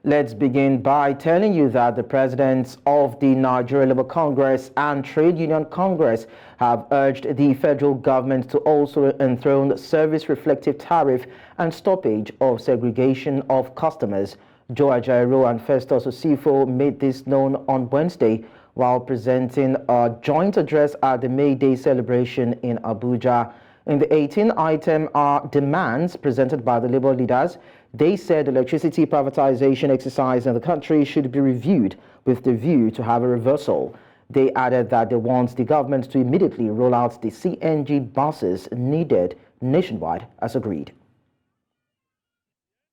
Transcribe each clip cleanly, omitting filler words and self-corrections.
Let's begin by telling you that the presidents of the Nigerian Labour Congress and Trade Union Congress have urged the federal government to also enthrone service-reflective tariff and stoppage of segregation of customers. Ajaero and Festus Osifo made this known on Wednesday while presenting a joint address at the May Day celebration in Abuja. In the 18-item demands presented by the Labour leaders, they said electricity privatization exercise in the country should be reviewed with the view to have a reversal. They added that they want the government to immediately roll out the CNG buses needed nationwide as agreed.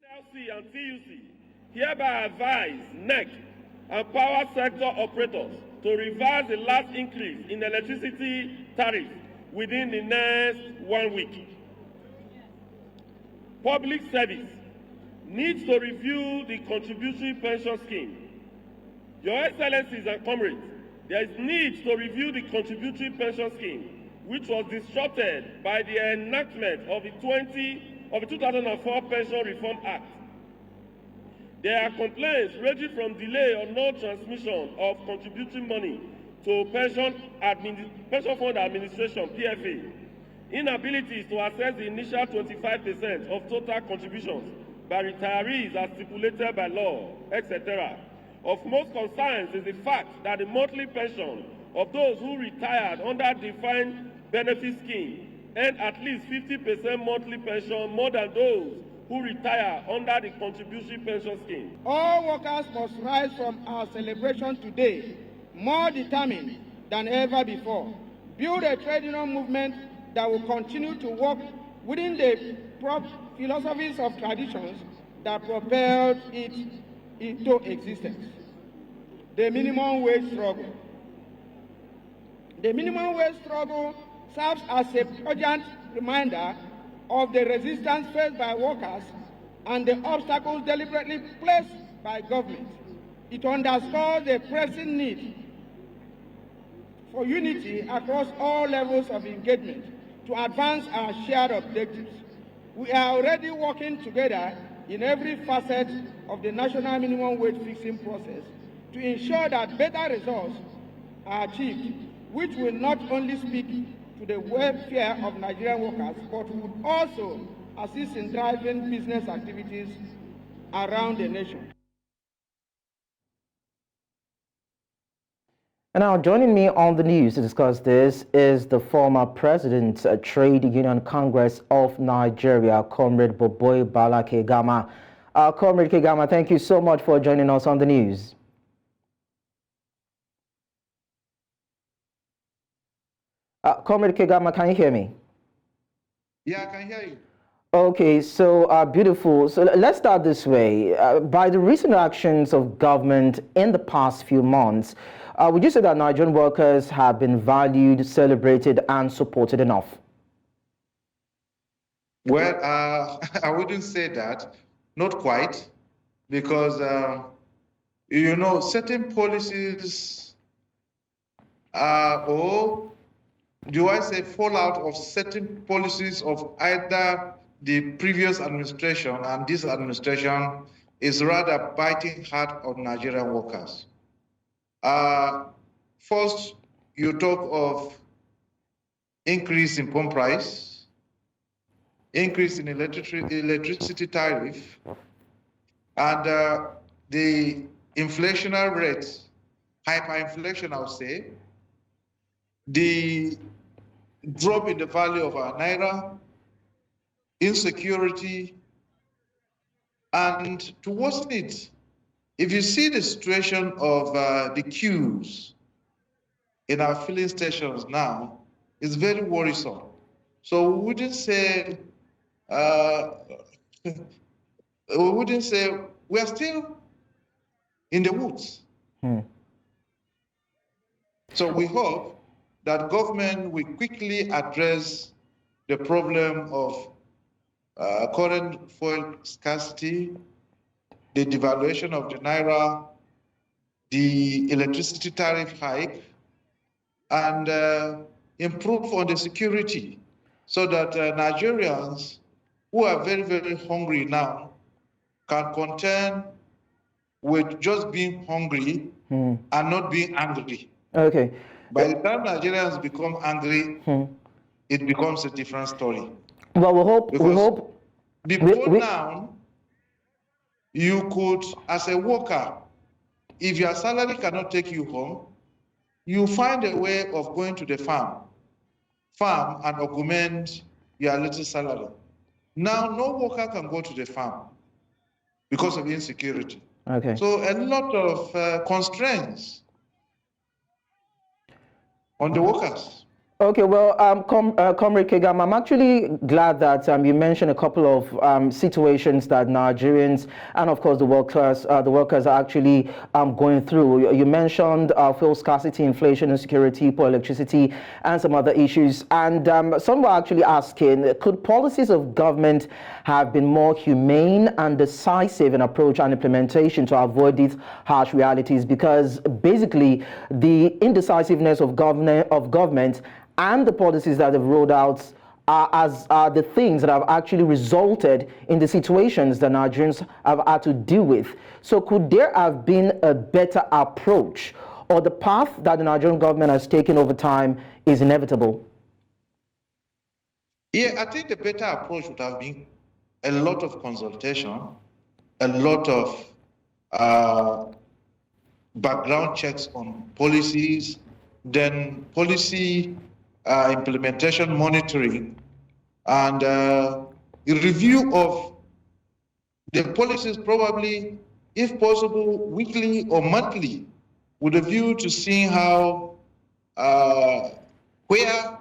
NLC and TUC hereby advise NEC and power sector operators to reverse the last increase in electricity tariff within the next 1 week. Public service needs to review the contributory pension scheme. Your Excellencies and comrades, there is need to review the contributory pension scheme, which was disrupted by the enactment of the 2004 Pension Reform Act. There are complaints ranging from delay or no transmission of contributory money to Pension Fund Administration (PFA), inabilities to access the initial 25% of total contributions by retirees as stipulated by law, etc. Of most concerns is the fact that the monthly pension of those who retired under defined benefit scheme earn at least 50% monthly pension more than those who retire under the contributory pension scheme. All workers must rise from our celebration today more determined than ever before. Build a trade union movement that will continue to work within the philosophies of traditions that propelled it into existence. The minimum wage struggle. The minimum wage struggle serves as a urgent reminder of the resistance faced by workers and the obstacles deliberately placed by government. It underscores the pressing need for unity across all levels of engagement to advance our shared objectives. We are already working together in every facet of the national minimum wage fixing process to ensure that better results are achieved, which will not only speak to the welfare of Nigerian workers, but would also assist in driving business activities around the nation. And now joining me on the news to discuss this is the former president of Trade Union Congress of Nigeria, Comrade Boboy Bala Kegama. Comrade Kegama, thank you so much for joining us on the news. Comrade Kegama, can you hear me? Yeah, I can hear you. Okay, so beautiful. So let's start this way. By the recent actions of government in the past few months, would you say that Nigerian workers have been valued, celebrated, and supported enough? Well, I wouldn't say that, not quite, because, certain policies or do I say fallout of certain policies of either the previous administration and this administration is rather biting hard on Nigerian workers. First, you talk of increase in pump price, increase in electricity tariff, and the inflationary rate, hyperinflation, I would say, the drop in the value of our naira, insecurity, and to worsen it, if you see the situation of the queues in our filling stations now, it's very worrisome. So we wouldn't say we are still in the woods. So we hope that government will quickly address the problem of current fuel scarcity, the devaluation of the naira, the electricity tariff hike, and improve on the security so that Nigerians who are very, very hungry now can contend with just being hungry and not being angry. Okay. By the time Nigerians become angry, it becomes a different story. Well, we hope. Before now, you could, as a worker, if your salary cannot take you home, you find a way of going to the farm and augment your little salary. Now, no worker can go to the farm because of insecurity. Okay. So a lot of constraints on the workers. Okay, well, Comrade Kegam, I'm actually glad that you mentioned a couple of situations that Nigerians and, of course, the workers are actually going through. You mentioned fuel scarcity, inflation, insecurity, poor electricity, and some other issues. And some were actually asking, could policies of government have been more humane and decisive in approach and implementation to avoid these harsh realities? Because basically, the indecisiveness of government and the policies that they've rolled out are the things that have actually resulted in the situations that Nigerians have had to deal with. So could there have been a better approach, or the path that the Nigerian government has taken over time is inevitable? Yeah, I think the better approach would have been a lot of consultation, a lot of background checks on policies, then policy implementation monitoring, and a review of the policies, probably, if possible, weekly or monthly, with a view to seeing how where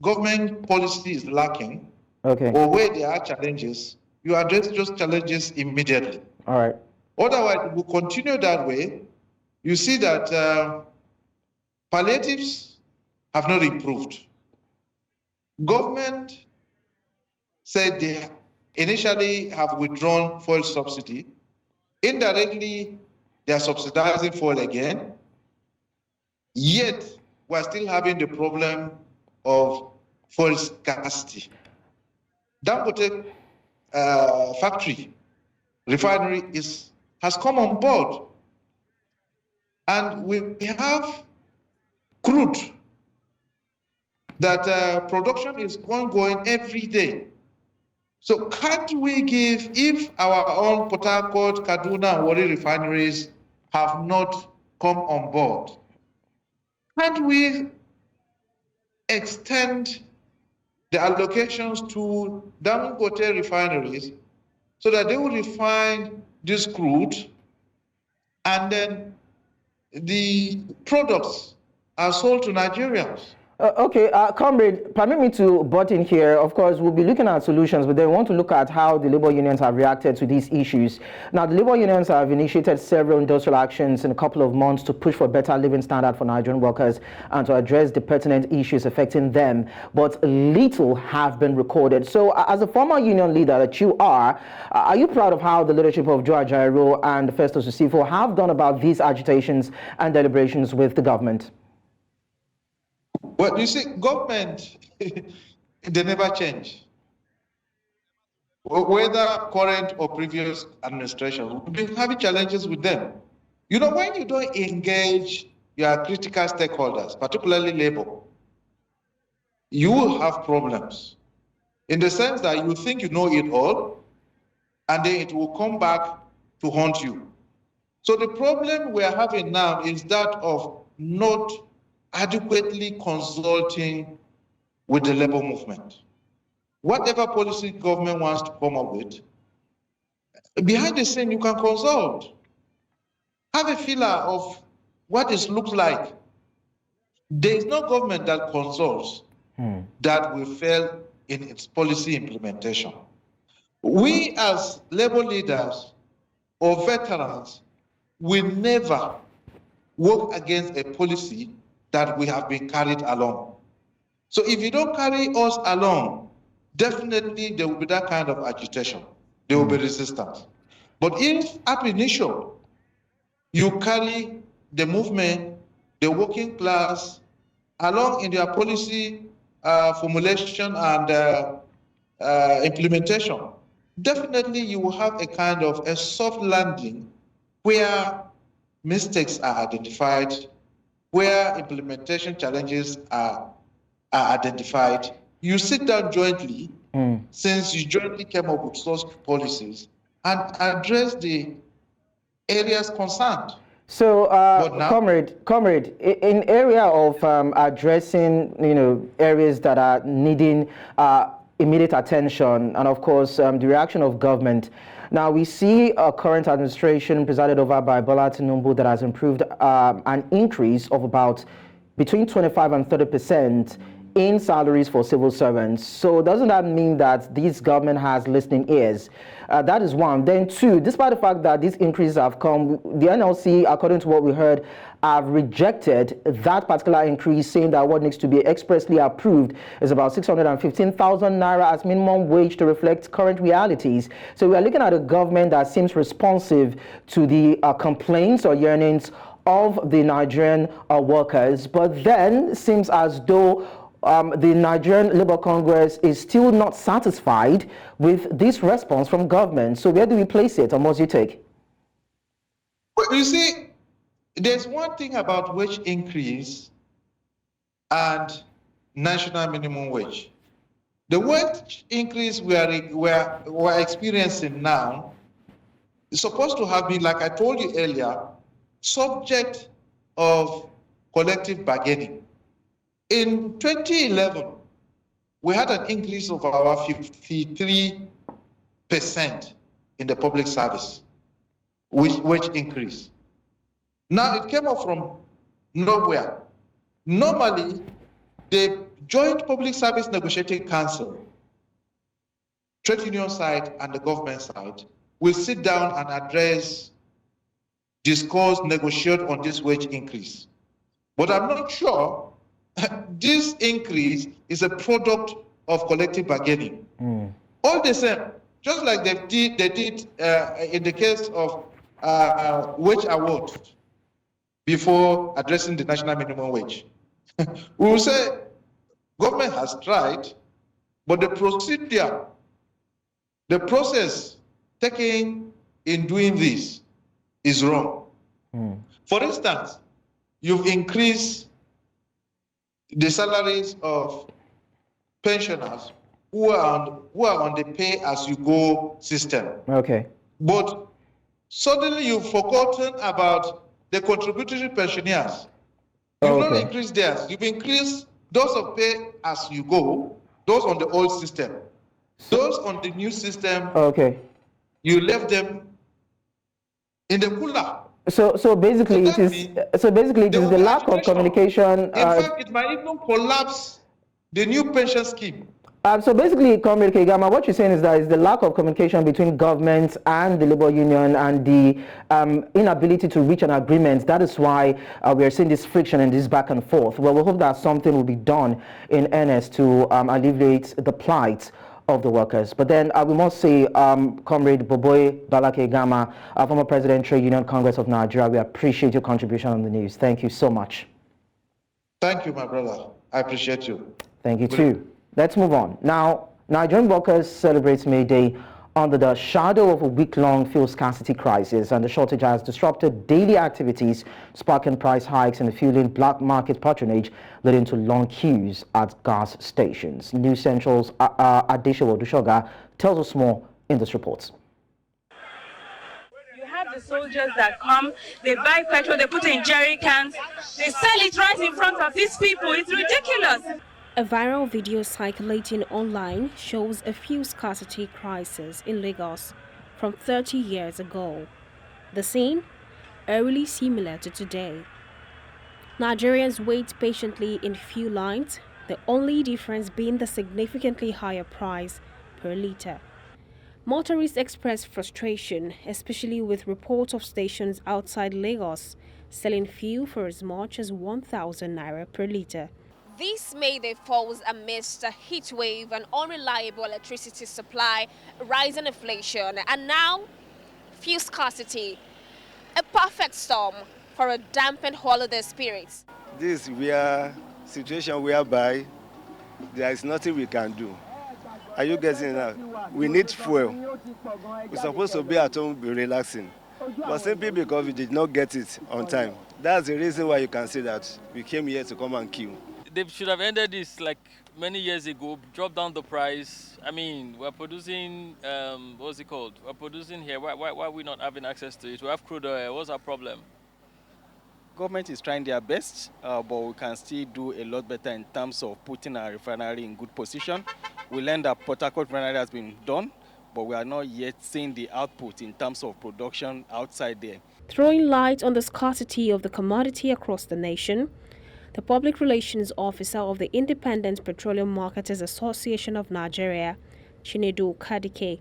government policy is lacking, or where there are challenges, you address those challenges immediately. All right. Otherwise, if we continue that way, you see that palliatives have not improved. Government said they initially have withdrawn fuel subsidy. Indirectly, they are subsidizing fuel again. Yet, we're still having the problem of fuel scarcity. Dangote factory, refinery has come on board. And we have crude that production is ongoing every day. So can't we give, if our own Port Harcourt, Kaduna, and Warri refineries have not come on board, can't we extend the allocations to Dangote refineries so that they will refine this crude, and then the products are sold to Nigerians? Okay, Comrade, permit me to butt in here. Of course, we'll be looking at solutions, but then we want to look at how the labor unions have reacted to these issues. Now, the labor unions have initiated several industrial actions in a couple of months to push for better living standard for Nigerian workers and to address the pertinent issues affecting them, but little have been recorded. So, as a former union leader that you are you proud of how the leadership of Ajaero and Festus Osifo have gone about these agitations and deliberations with the government? Well, you see, government, they never change. Whether current or previous administration, we've been having challenges with them. You know, when you don't engage your critical stakeholders, particularly labor, you will have problems. In the sense that you think you know it all, and then it will come back to haunt you. So the problem we're having now is that of not adequately consulting with the labor movement. Whatever policy government wants to come up with, behind the scene you can consult. Have a feeler of what it looks like. There is no government that consults that will fail in its policy implementation. We as labor leaders or veterans will never work against a policy that we have been carried along. So if you don't carry us along, definitely there will be that kind of agitation. There will be resistance. But if ab initio, you carry the movement, the working class, along in their policy formulation and implementation, definitely you will have a kind of a soft landing where mistakes are identified, where implementation challenges are identified, you sit down jointly, since you jointly came up with those policies, and address the areas concerned. So, now, comrade, in area of addressing, areas that are needing immediate attention, and of course, the reaction of government. Now, we see a current administration presided over by Bola Tinubu that has improved an increase of about between 25 and 30% in salaries for civil servants. So doesn't that mean that this government has listening ears? That is one. Then two, despite the fact that these increases have come, the NLC, according to what we heard, have rejected that particular increase, saying that what needs to be expressly approved is about 615,000 naira as minimum wage to reflect current realities. So we are looking at a government that seems responsive to the complaints or yearnings of the Nigerian workers, but then seems as though the Nigerian Labour Congress is still not satisfied with this response from government. So where do we place it, or what's your take? Well, you see, there's one thing about wage increase and national minimum wage. The wage increase we're experiencing now is supposed to have been, like I told you earlier, subject of collective bargaining. In 2011, we had an increase of about 53% in the public service, wage increase. Now it came up from nowhere. Normally, the Joint Public Service Negotiating Council, trade union side and the government side, will sit down and address, discuss, negotiate on this wage increase. But I'm not sure this increase is a product of collective bargaining. All the same, just like they did in the case of wage award before addressing the national minimum wage. We will say government has tried, but the procedure, the process taken in doing this is wrong. For instance, you've increased the salaries of pensioners who are on the pay-as-you-go system. Okay. But suddenly you've forgotten about the contributory pensioners. You've not increased theirs. You've increased those of pay-as-you-go, those on the old system. Those on the new system, you left them in the cooler. So basically, it is the lack of communication. In fact, it might even collapse the new pension scheme. So basically, Comrade Kegama, what you're saying is that it's the lack of communication between government and the labor union and the inability to reach an agreement. That is why we are seeing this friction and this back and forth. Well, we hope that something will be done in earnest to alleviate the plight of the workers. But then we must say, Comrade Boboy Balake Gama, former President, Trade Union Congress of Nigeria, we appreciate your contribution on the news. Thank you so much. Thank you, my brother. I appreciate you. Thank you too. Let's move on. Now, Nigerian workers celebrate May Day under the shadow of a week-long fuel scarcity crisis, and the shortage has disrupted daily activities, sparking price hikes and fueling black market patronage, leading to long queues at gas stations. News Central's Ajaero Dushoga tells us more in this report. You have the soldiers that come, they buy petrol, they put it in jerry cans, they sell it right in front of these people. It's ridiculous. A viral video circulating online shows a fuel scarcity crisis in Lagos from 30 years ago. The scene, eerily similar to today. Nigerians wait patiently in fuel lines, the only difference being the significantly higher price per litre. Motorists express frustration, especially with reports of stations outside Lagos selling fuel for as much as 1,000 naira per litre. This May Day falls amidst a heat wave, an unreliable electricity supply, rising inflation, and now fuel scarcity. A perfect storm for a dampened holiday spirit. This is a situation whereby there is nothing we can do. Are you getting that? We need fuel. We're supposed to be at home, be relaxing. But simply because we did not get it on time. That's the reason why you can see that we came here to come and queue. They should have ended this like many years ago, drop down the price. I mean, we're producing, what's it called? We're producing here. Why are we not having access to it? We have crude oil. What's our problem? Government is trying their best, but we can still do a lot better in terms of putting our refinery in good position. We learned that Port Harcourt refinery has been done, but we are not yet seeing the output in terms of production outside there. Throwing light on the scarcity of the commodity across the nation, the Public Relations Officer of the Independent Petroleum Marketers Association of Nigeria, Chinedu Kadike,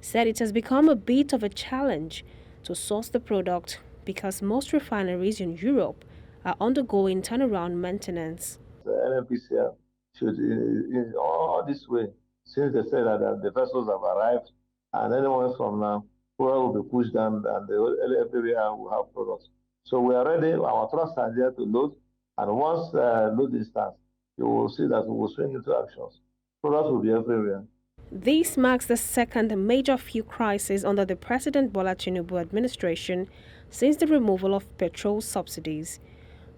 said it has become a bit of a challenge to source the product because most refineries in Europe are undergoing turnaround maintenance. The NNPCL should, in all this way, since they said that the vessels have arrived, and anyone from now, fuel will be pushed down, and everywhere will have products. So we are ready. Our trucks are there to load, and once loading starts, you will see that we will swing into actions. Products will be everywhere. This marks the second major fuel crisis under the President Bola Tinubu administration since the removal of petrol subsidies,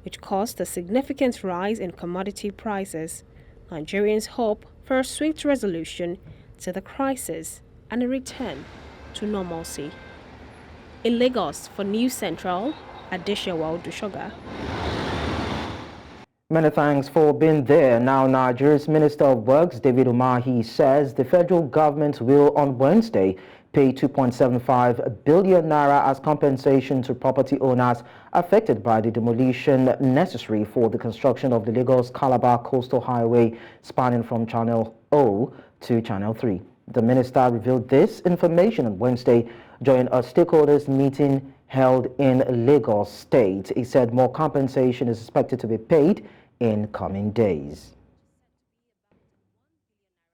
which caused a significant rise in commodity prices. Nigerians hope for a swift resolution to the crisis and a return to normalcy. In Lagos, for News Central, Adeshewa Odushoga. Many thanks for being there. Now, Nigeria's Minister of Works, David Umahi, says the federal government will on Wednesday pay 2.75 billion naira as compensation to property owners affected by the demolition necessary for the construction of the Lagos-Calabar Coastal Highway spanning from Channel O to Channel 3. The minister revealed this information on Wednesday during a stakeholders meeting held in Lagos State. He said more compensation is expected to be paid in coming days.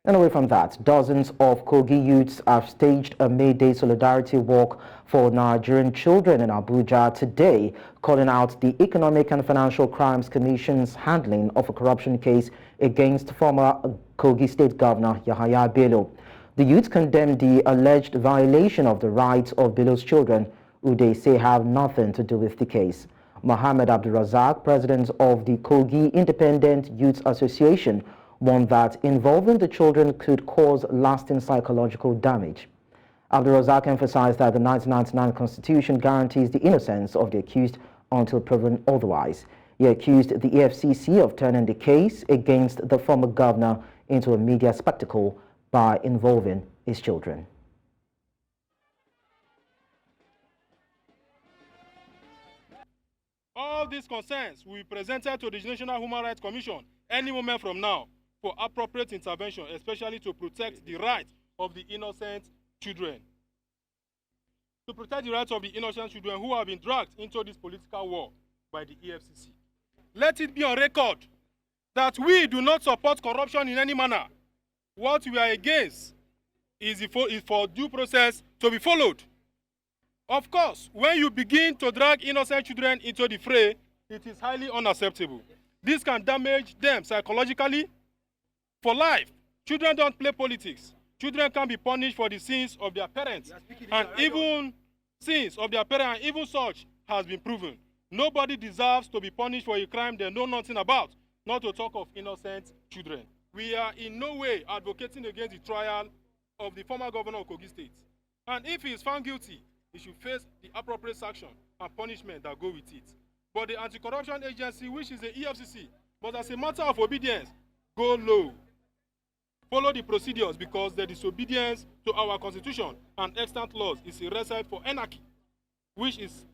And away from that, dozens of Kogi youths have staged a May Day solidarity walk for Nigerian children in Abuja today, calling out the Economic and Financial Crimes Commission's handling of a corruption case against former Kogi State Governor Yahaya Bello. The youths condemned the alleged violation of the rights of Bello's children, who they say have nothing to do with the case. Mohammed Abdulrazak, president of the Kogi Independent Youth Association, warned that involving the children could cause lasting psychological damage. Abdulrazak emphasized that the 1999 Constitution guarantees the innocence of the accused until proven otherwise. He accused the EFCC of turning the case against the former governor into a media spectacle by involving his children. All these concerns will be presented to the National Human Rights Commission any moment from now for appropriate intervention, especially to protect the rights of the innocent children. To protect the rights of the innocent children who have been dragged into this political war by the EFCC. Let it be on record that we do not support corruption in any manner. What we are against is for due process to be followed. Of course, when you begin to drag innocent children into the fray, it is highly unacceptable. This can damage them psychologically for life. Children don't play politics. Children can be punished for the sins of their parents. And even sins of their parents, and even such has been proven. Nobody deserves to be punished for a crime they know nothing about, not to talk of innocent children. We are in no way advocating against the trial of the former governor of Kogi State. And if he is found guilty, he should face the appropriate sanction and punishment that go with it. But the anti-corruption agency, which is the EFCC, but as a matter of obedience, go low. Follow the procedures, because the disobedience to our constitution and extant laws is a recipe for anarchy, which is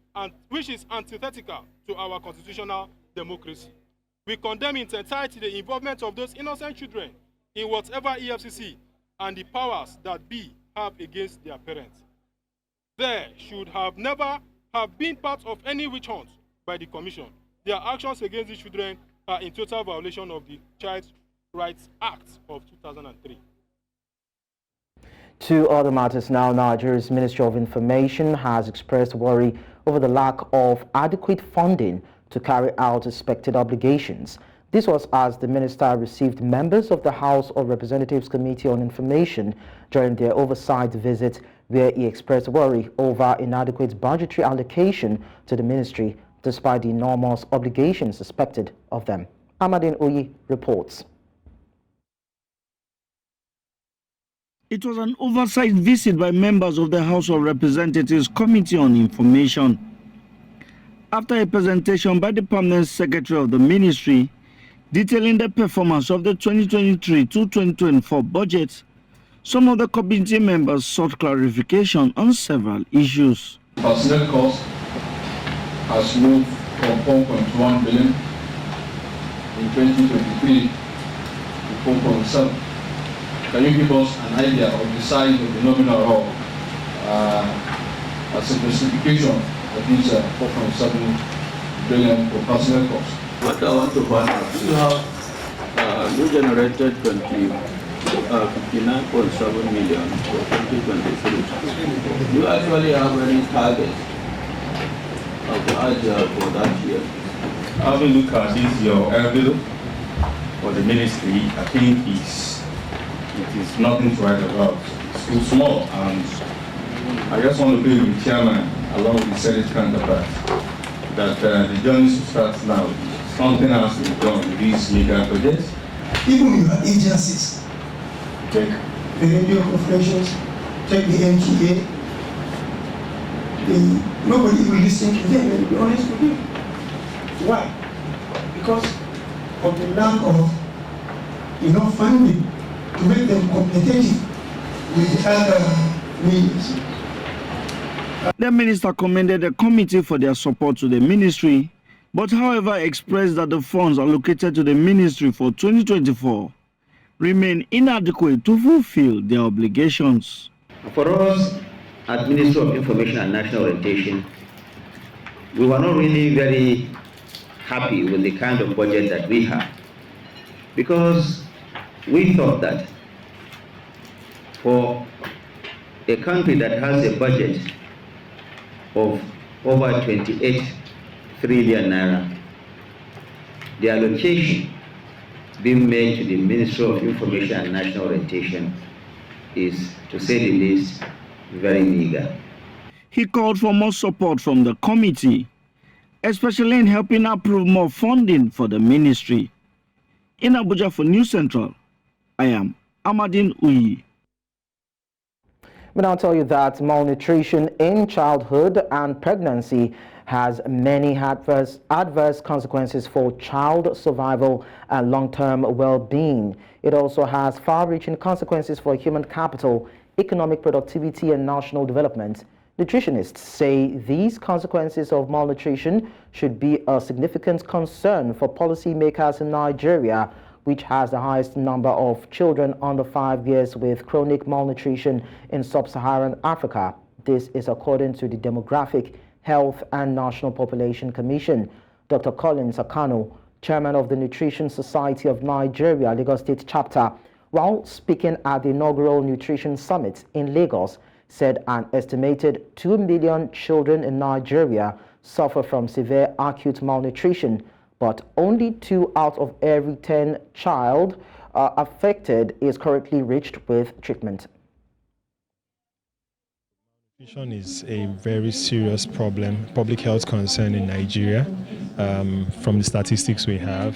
antithetical to our constitutional democracy. We condemn in entirety the involvement of those innocent children in whatever EFCC and the powers that be have against their parents. They should have never have been part of any witch hunt by the Commission. Their actions against these children are in total violation of the Child Rights Act of 2003. To other matters now, Nigeria's Ministry of Information has expressed worry over the lack of adequate funding to carry out expected obligations. This was as the minister received members of the House of Representatives Committee on Information during their oversight visit where he expressed worry over inadequate budgetary allocation to the ministry despite the enormous obligations expected of them. Amadin Oyi reports. It was an oversight visit by members of the House of Representatives Committee on Information. After a presentation by the Permanent Secretary of the Ministry detailing the performance of the 2023-2024 budget, some of the committee members sought clarification on several issues. Personnel cost has moved from 4.1 billion in 2023 to 4.7. Can you give us an idea of the size of the nominal role as a justification of this 4.7 billion for personnel cost? What I want to find out, you generated 59.7 million for 2023. You actually have any target of the Ajaero for that year? Having looked at this, your envelope for the ministry, I think it is nothing to write about. It's too small, and I just want to be with the chairman along with the Senate counterpart that the journey starts now. Something has to be done with these mega projects. Even your agencies, check the radio corporations, check the NTA, nobody will listen to them, and be honest with you. Why? Because of the lack of enough funding to make them competitive with the other means. The minister commended the committee for their support to the ministry, but however expressed that the funds allocated to the ministry for 2024 remain inadequate to fulfill their obligations. For us, at Ministry of Information and National Orientation, we were not really very happy with the kind of budget that we have, because we thought that for a country that has a budget of over 28 trillion naira, the allocation being made to the Ministry of Information and National Orientation is, to say the least, very meager. He called for more support from the committee, especially in helping approve more funding for the ministry. In Abuja for News Central, I am Amadin Uyi. We now tell you that malnutrition in childhood and pregnancy has many adverse consequences for child survival and long-term well-being. It also has far-reaching consequences for human capital, economic productivity, and national development. Nutritionists say these consequences of malnutrition should be a significant concern for policymakers in Nigeria, which has the highest number of children under 5 years with chronic malnutrition in sub-Saharan Africa. This is according to the Demographic, Health and National Population Commission. Dr. Collins Akano, chairman of the Nutrition Society of Nigeria, Lagos State Chapter, while speaking at the inaugural Nutrition Summit in Lagos, said an estimated 2 million children in Nigeria suffer from severe acute malnutrition, but only 2 out of every 10 child affected is currently reached with treatment. Malnutrition is a very serious problem, public health concern in Nigeria. From the statistics we have,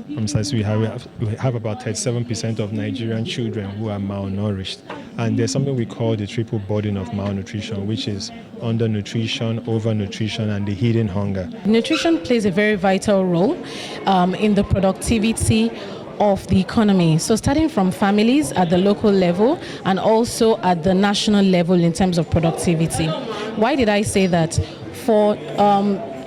we have about 37% of Nigerian children who are malnourished. And there's something we call the triple burden of malnutrition, which is undernutrition, overnutrition, and the hidden hunger. Nutrition plays a very vital role in the productivity of the economy. So starting from families at the local level and also at the national level in terms of productivity. Why did I say that? For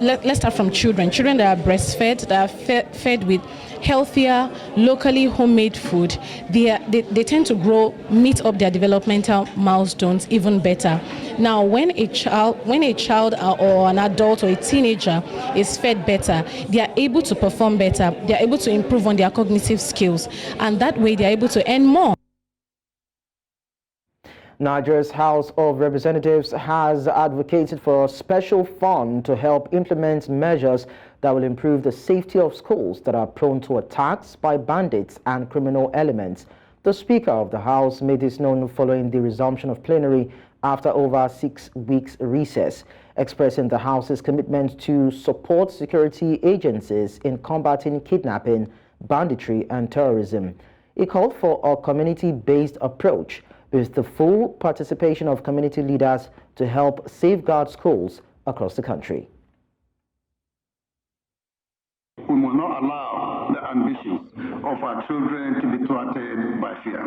let's start from children. Children that are breastfed, that are fed with healthier, locally homemade food, they tend to meet up their developmental milestones even better. Now, when a child or an adult or a teenager is fed better, they are able to perform better, they are able to improve on their cognitive skills, and that way they are able to earn more. Nigeria's House of Representatives has advocated for a special fund to help implement measures that will improve the safety of schools that are prone to attacks by bandits and criminal elements. The Speaker of the House made this known following the resumption of plenary after over 6 weeks recess, expressing the House's commitment to support security agencies in combating kidnapping, banditry and terrorism. It called for a community-based approach with the full participation of community leaders to help safeguard schools across the country. We must not allow the ambitions of our children to be thwarted by fear.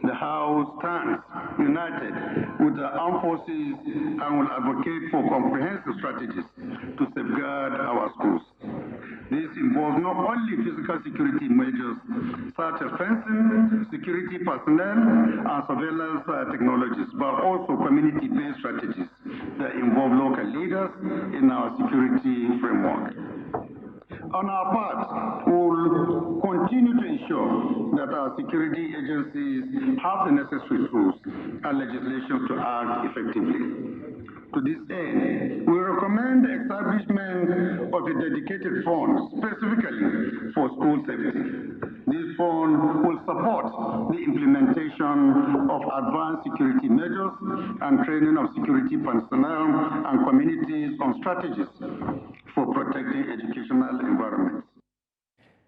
The House stands united with the armed forces and will advocate for comprehensive strategies to safeguard our schools. This involves not only physical security measures such as fencing, security personnel, and surveillance technologies, but also community-based strategies that involve local leaders in our security framework. On our part, we will continue to ensure that our security agencies have the necessary tools and legislation to act effectively. To this end, we recommend the establishment of a dedicated fund specifically for school safety. This fund will support the implementation of advanced security measures and training of security personnel and communities on strategies for protecting educational environments.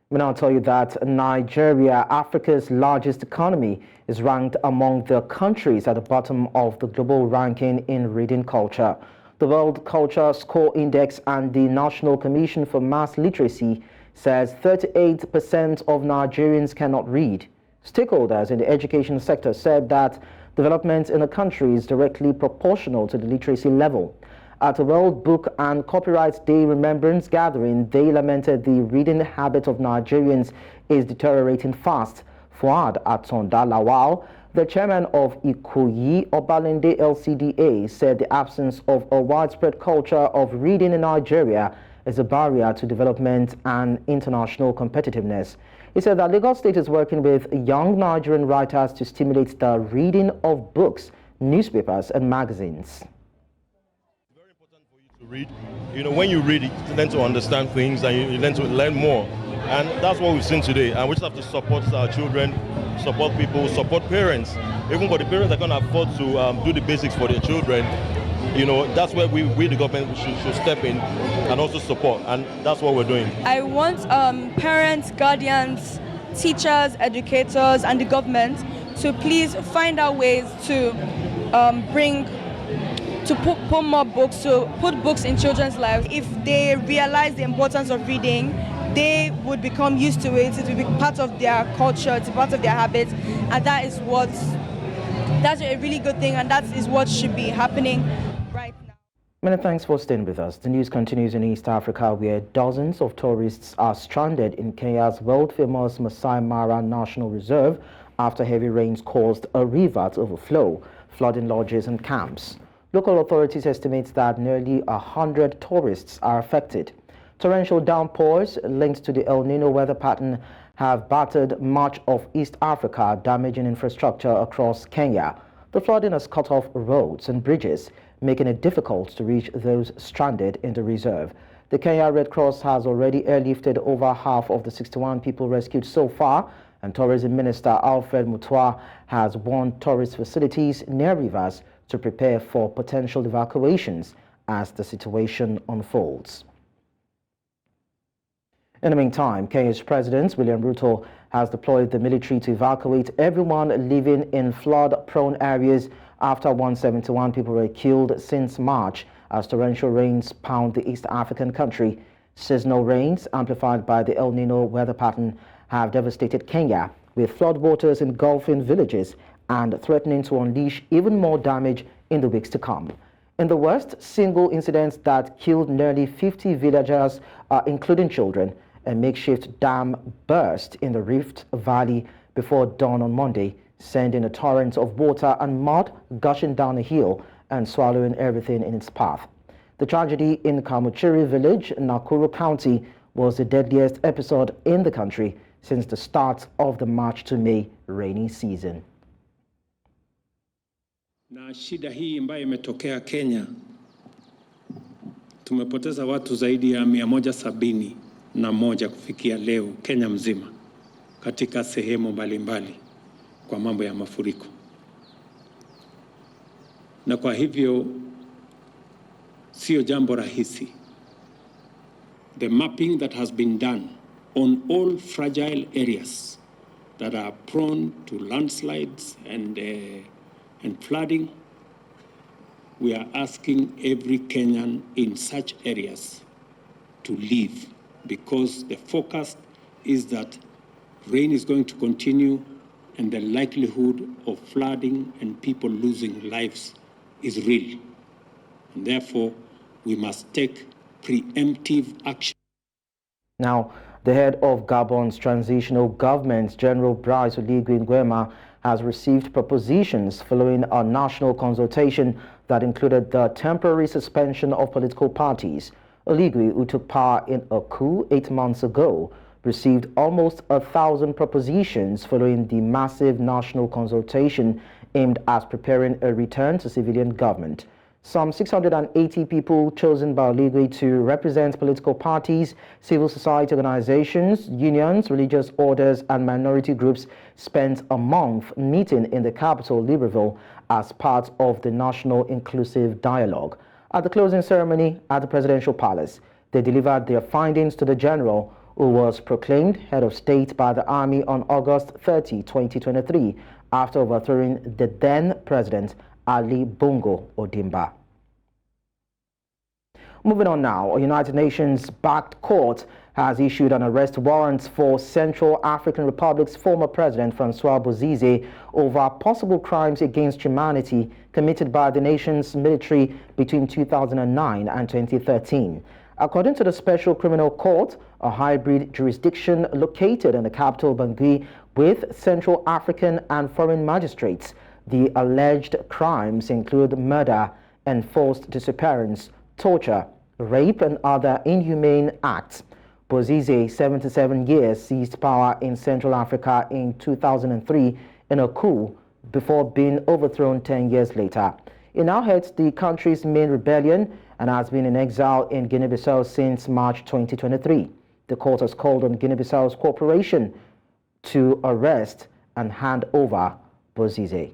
We now tell you that Nigeria, Africa's largest economy, is ranked among the countries at the bottom of the global ranking in reading culture. The World Culture Score Index and the National Commission for Mass Literacy says 38% of Nigerians cannot read. Stakeholders in the education sector said that development in the country is directly proportional to the literacy level. At a World Book and Copyright Day Remembrance Gathering, they lamented the reading habit of Nigerians is deteriorating fast. Fuad Atonda Lawal, the chairman of Ikoyi Obalende LCDA, said the absence of a widespread culture of reading in Nigeria is a barrier to development and international competitiveness. He said that Lagos State is working with young Nigerian writers to stimulate the reading of books, newspapers and magazines. Read, when you read, you learn to understand things and you learn to learn more, and that's what we've seen today. And we just have to support our children, support people, support parents. Even for the parents that can't afford to do the basics for their children, that's where we the government should step in and also support, and that's what we're doing. I want parents, guardians, teachers, educators, and the government to please find out ways to put more books, to put books in children's lives. If they realize the importance of reading, they would become used to it. It will be part of their culture, it's part of their habits, and that's a really good thing, and that is what should be happening right now. Many thanks for staying with us. The news continues in East Africa, where dozens of tourists are stranded in Kenya's world-famous Masai Mara National Reserve after heavy rains caused a river to overflow, flooding lodges and camps. Local authorities estimate that nearly 100 tourists are affected. Torrential downpours linked to the El Nino weather pattern have battered much of East Africa, damaging infrastructure across Kenya. The flooding has cut off roads and bridges, making it difficult to reach those stranded in the reserve. The Kenya Red Cross has already airlifted over half of the 61 people rescued so far, and Tourism Minister Alfred Mutua has warned tourist facilities near rivers to prepare for potential evacuations as the situation unfolds. In the meantime, Kenya's President William Ruto has deployed the military to evacuate everyone living in flood-prone areas after 171 people were killed since March as torrential rains pound the East African country. Seasonal rains, amplified by the El Nino weather pattern, have devastated Kenya, with floodwaters engulfing villages and threatening to unleash even more damage in the weeks to come. In the worst single incident that killed nearly 50 villagers, including children, a makeshift dam burst in the Rift Valley before dawn on Monday, sending a torrent of water and mud gushing down a hill and swallowing everything in its path. The tragedy in Kamuchiri village, Nakuru County, was the deadliest episode in the country since the start of the March to May rainy season. Na shida hii ambayo imetokea Kenya, tumepoteza watu zaidi ya 171 kufikia leo Kenya mzima katika sehemu mbalimbali kwa mambo ya mafuriko. na kwa hivyo sio jambo rahisi. The mapping that has been done on all fragile areas that are prone to landslides and flooding, we are asking every Kenyan in such areas to leave, because the forecast is that rain is going to continue and the likelihood of flooding and people losing lives is real. And therefore, we must take preemptive action. Now, the head of Gabon's transitional government, General Brice Oligui Nguema, has received propositions following a national consultation that included the temporary suspension of political parties. Oligui, who took power in a coup 8 months ago, received almost 1,000 propositions following the massive national consultation aimed at preparing a return to civilian government. Some 680 people chosen by Oligui to represent political parties, civil society organizations, unions, religious orders, and minority groups spent a month meeting in the capital, Libreville, as part of the National Inclusive Dialogue. At the closing ceremony at the Presidential Palace, they delivered their findings to the general, who was proclaimed head of state by the army on August 30, 2023, after overthrowing the then president, Ali Bongo Ondimba. Moving on now, a United Nations-backed court has issued an arrest warrant for Central African Republic's former president, Francois Bozize, over possible crimes against humanity committed by the nation's military between 2009 and 2013. According to the Special Criminal Court, a hybrid jurisdiction located in the capital Bangui with Central African and foreign magistrates, the alleged crimes include murder, enforced disappearance, torture, rape, and other inhumane acts. Bozize, 77 years, seized power in Central Africa in 2003 in a coup before being overthrown 10 years later. He now heads the country's main rebellion and has been in exile in Guinea-Bissau since March 2023. The court has called on Guinea-Bissau's cooperation to arrest and hand over Bozize.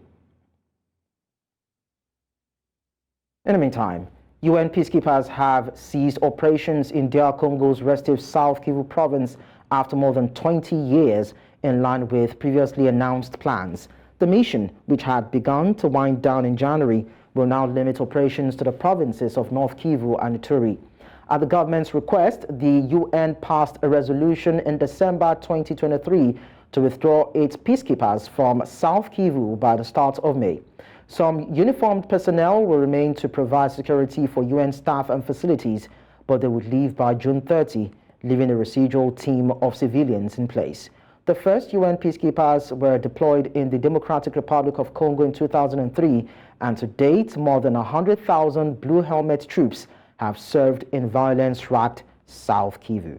In the meantime, UN peacekeepers have ceased operations in DR Congo's restive South Kivu province after more than 20 years, in line with previously announced plans. The mission, which had begun to wind down in January, will now limit operations to the provinces of North Kivu and Ituri. At the government's request, the UN passed a resolution in December 2023 to withdraw its peacekeepers from South Kivu by the start of May. Some uniformed personnel will remain to provide security for UN staff and facilities, but they would leave by June 30, leaving a residual team of civilians in place. The first UN peacekeepers were deployed in the Democratic Republic of Congo in 2003, and to date, more than 100,000 Blue Helmet troops have served in violence-racked South Kivu.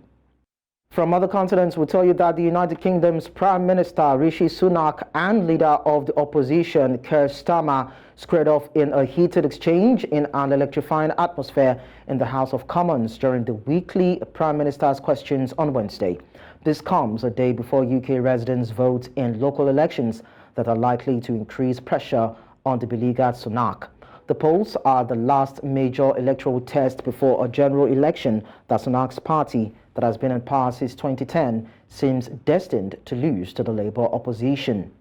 From other continents, we'll tell you that the United Kingdom's Prime Minister Rishi Sunak and leader of the opposition Keir Starmer squared off in a heated exchange in an electrifying atmosphere in the House of Commons during the weekly Prime Minister's questions on Wednesday. This comes a day before UK residents vote in local elections that are likely to increase pressure on the beleaguered Sunak. The polls are the last major electoral test before a general election that Sunak's party, that has been in power since 2010, seems destined to lose to the Labour opposition.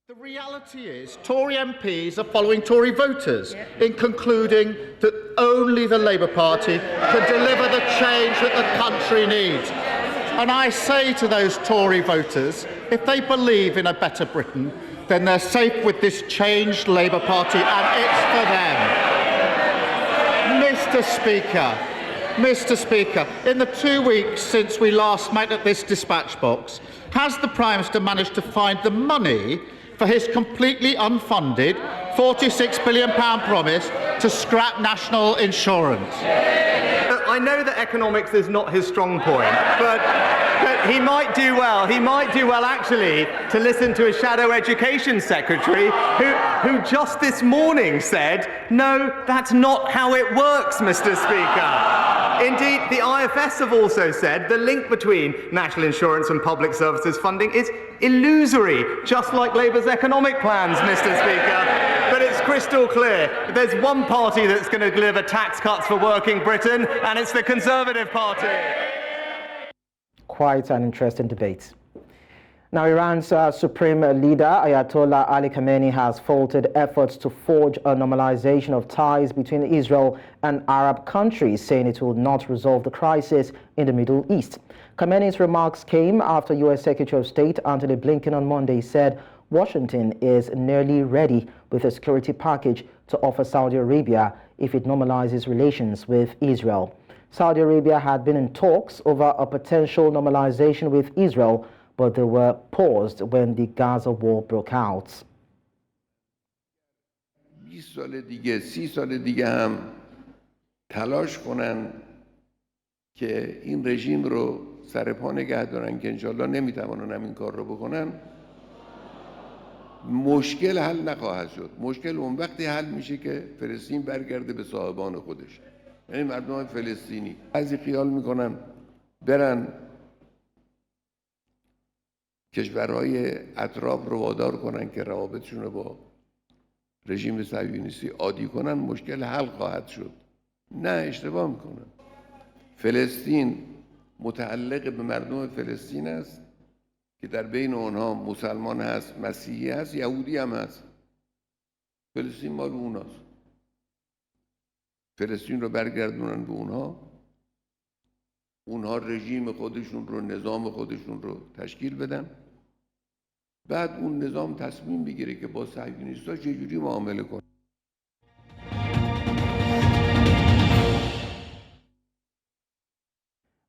The reality is Tory MPs are following Tory voters in concluding that only the Labour Party can deliver the change that the country needs. And I say to those Tory voters, if they believe in a better Britain, then they're safe with this changed Labour Party, and it's for them. Mr. Speaker, in the 2 weeks since we last met at this dispatch box, has the Prime Minister managed to find the money for his completely unfunded £46 billion promise to scrap national insurance? I know that economics is not his strong point, but he might do well. He might do well, actually, to listen to a shadow education secretary who just this morning said, no, that's not how it works, Mr. Speaker. Indeed, the IFS have also said the link between national insurance and public services funding is illusory, just like Labour's economic plans, Mr. Speaker. But it's crystal clear. There's one party that's going to deliver tax cuts for working Britain, and it's the Conservative Party. Quite an interesting debate. Now, Iran's supreme leader, Ayatollah Ali Khamenei, has faulted efforts to forge a normalization of ties between Israel and Arab countries, saying it will not resolve the crisis in the Middle East. Khamenei's remarks came after U.S. Secretary of State Antony Blinken on Monday said Washington is nearly ready with a security package to offer Saudi Arabia if it normalizes relations with Israel. Saudi Arabia had been in talks over a potential normalization with Israel, but they were paused when the Gaza war broke out. 20 سال دیگه 30 سال دیگه هم تلاش کنن که این رژیم رو سر پا نگه دارن که انشالله نمیتوانن این کار رو بکنن مشکل حل نخواهد شد. مشکل اون وقتی حل میشه که فلسطین برگرده به صاحبان خودش، یعنی مردم فلسطینی. بعضی خیال میکنن برن کشورهای اطراف رو وادار کنن که روابطشون رو با رژیم صهیونیستی عادی کنن، مشکل حل خواهد شد. نه، اشتباه میکنن. فلسطین متعلق به مردم فلسطین است که در بین اونها مسلمان هست، مسیحی هست، یهودی هم هست. فلسطین مال اوناست. فلسطین رو برگردونن به اونها رژیم خودشون رو، نظام خودشون رو تشکیل بدن، بعد اون نظام تصمیم بگیره که با صهیونیست‌ها چجوری معامله کنه.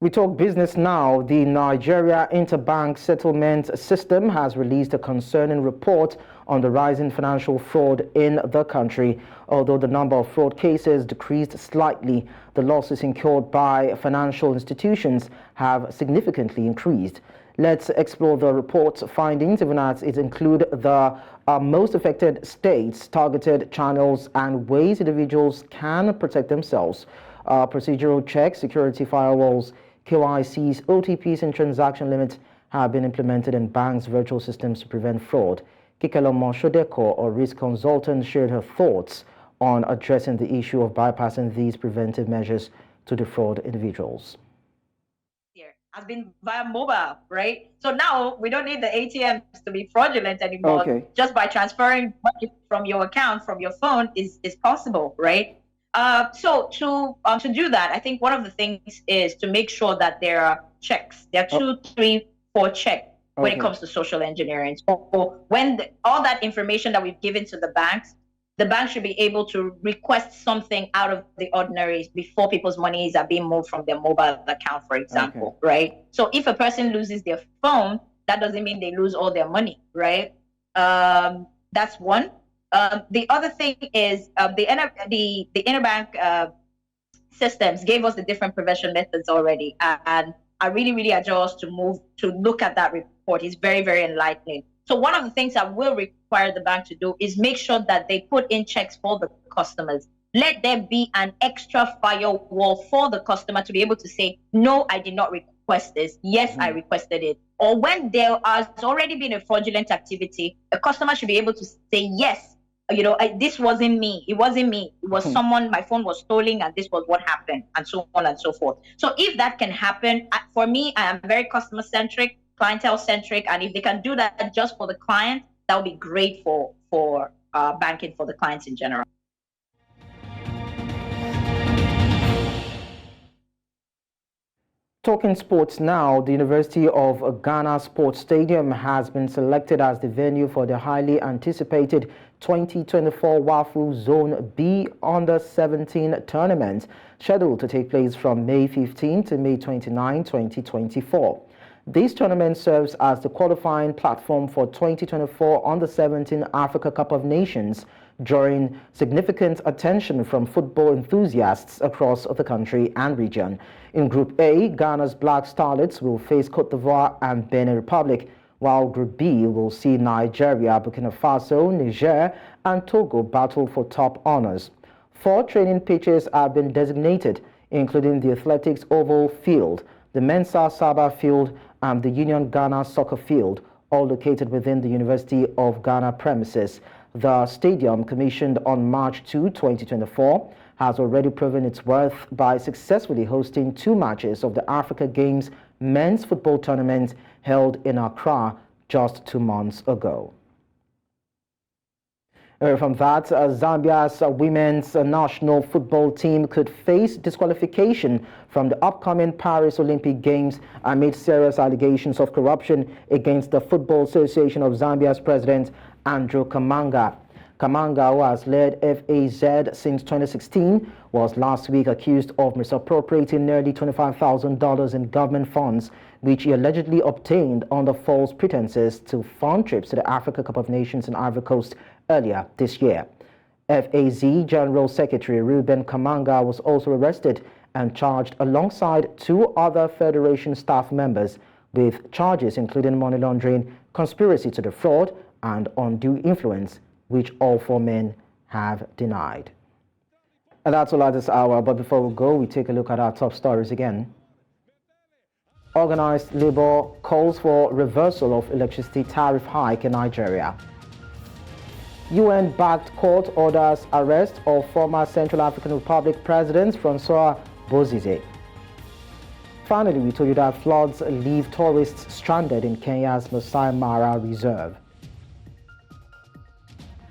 We talk business now. The Nigeria Interbank Settlement System has released a concerning report on the rising financial fraud in the country. Although the number of fraud cases decreased slightly, the losses incurred by financial institutions have significantly increased. Let's explore the report's findings, even as it include the most affected states, targeted channels, and ways individuals can protect themselves. Procedural checks, security firewalls, KYCs, OTPs, and transaction limits have been implemented in banks' virtual systems to prevent fraud. Kikelomo Shodeko, a risk consultant, shared her thoughts on addressing the issue of bypassing these preventive measures to defraud individuals. Has been via mobile, right? So now we don't need the ATMs to be fraudulent anymore. Okay. Just by transferring money from your account, from your phone is possible, right? So to do that, I think one of the things is to make sure that there are checks. There are 2, 3, 4 checks when it comes to social engineering. So when all that information that we've given to the bank should be able to request something out of the ordinary before people's monies are being moved from their mobile account, for example, right? So if a person loses their phone, that doesn't mean they lose all their money, right? That's one. The other thing is the interbank systems gave us the different prevention methods already, and I really urge us to look at that report. It's very, very enlightening. So one of the things that will require the bank to do is make sure that they put in checks for the customers. Let there be an extra firewall for the customer to be able to say, no, I did not request this. Yes, I requested it. Or when there has already been a fraudulent activity, a customer should be able to say, yes, this wasn't me. It wasn't me. It was someone, my phone was stolen and this was what happened, and so on and so forth. So if that can happen, for me, I am very customer-centric, clientele-centric, and if they can do that just for the client, that would be great for banking for the clients in general. Talking sports now, the University of Ghana Sports Stadium has been selected as the venue for the highly anticipated 2024 WAFU Zone B Under-17 tournament, scheduled to take place from May 15 to May 29, 2024. This tournament serves as the qualifying platform for 2024 Under-17 Africa Cup of Nations, drawing significant attention from football enthusiasts across the country and region. In Group A, Ghana's Black Starlets will face Cote d'Ivoire and Benin Republic, while Group B will see Nigeria, Burkina Faso, Niger, and Togo battle for top honors. 4 training pitches have been designated, including the Athletics Oval Field, the Mensa Saba Field, and the Union Ghana Soccer Field, all located within the University of Ghana premises. The stadium, commissioned on March 2, 2024, has already proven its worth by successfully hosting 2 matches of the Africa Games men's football tournament held in Accra just 2 months ago. From that, Zambia's women's national football team could face disqualification from the upcoming Paris Olympic Games amid serious allegations of corruption against the Football Association of Zambia's president, Andrew Kamanga. Kamanga, who has led FAZ since 2016, was last week accused of misappropriating nearly $25,000 in government funds, which he allegedly obtained under false pretenses to fund trips to the Africa Cup of Nations in Ivory Coast earlier this year. FAZ General Secretary Ruben Kamanga was also arrested and charged alongside 2 other Federation staff members with charges including money laundering, conspiracy to defraud, and undue influence, which all 4 men have denied. And that's all at this hour, but before we go, we take a look at our top stories again. Organized labor calls for reversal of electricity tariff hike in Nigeria. UN-backed court orders arrest of former Central African Republic President Francois Bozize. Finally, we told you that floods leave tourists stranded in Kenya's Masai Mara Reserve.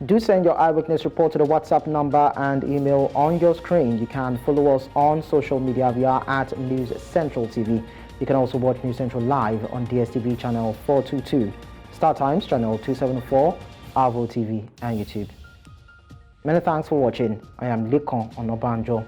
Do send your eyewitness report to the WhatsApp number and email on your screen. You can follow us on social media. We are at News Central TV. You can also watch News Central live on DSTV channel 422, Star Times channel 274, Avo TV and YouTube. Many thanks for watching. I am Likon Onobanjo.